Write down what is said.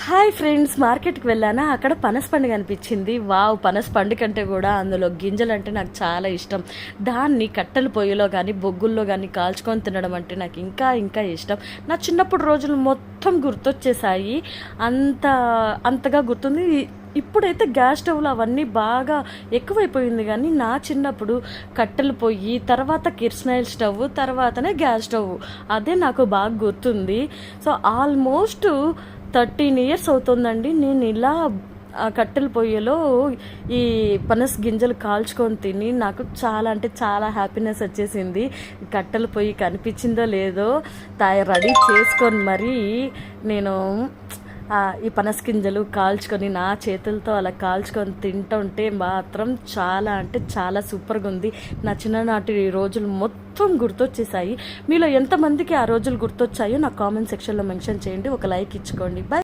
Hi friends, మార్కెట్కి వెళ్ళానా, అక్కడ పనస పండు కనిపించింది. వావ్, పనస పండు కంటే కూడా అందులో గింజలు అంటే నాకు చాలా ఇష్టం. దాన్ని కట్టెల పొయ్యిలో కానీ బొగ్గుల్లో కానీ కాల్చుకొని తినడం అంటే నాకు ఇంకా ఇంకా ఇష్టం. నా చిన్నప్పుడు రోజులు మొత్తం గుర్తొచ్చేసాయి. అంత అంతగా గుర్తుంది. ఇప్పుడైతే గ్యాస్ స్టవ్లు అవన్నీ బాగా ఎక్కువైపోయింది, కానీ నా చిన్నప్పుడు కట్టెలు పొయ్యి, తర్వాత కిరసనాయిల్ స్టవ్, తర్వాతనే గ్యాస్ స్టవ్. అదే నాకు బాగా గుర్తుంది. సో ఆల్మోస్ట్ 13 ఇయర్స్ అవుతుందండి నేను ఇలా కట్టెల పొయ్యిలో ఈ పనస గింజలు కాల్చుకొని తిని. నాకు చాలా అంటే చాలా హ్యాపీనెస్ వచ్చేసింది. కట్టెల పొయ్యి కనిపించిందో లేదో రెడీ చేసుకొని మరీ నేను ఈ పనస గింజలు కాల్చుకొని నా చేతులతో అలా కాల్చుకొని తింటుంటే మాత్రం చాలా అంటే చాలా సూపర్గా ఉంది. నా చిన్ననాటి రోజులు మొత్తం గుర్తొచ్చేసాయి. మీలో ఎంతమందికి ఆ రోజులు గుర్తొచ్చాయో నా కామెంట్ సెక్షన్లో మెన్షన్ చేయండి. ఒక లైక్ ఇచ్చుకోండి. బాయ్.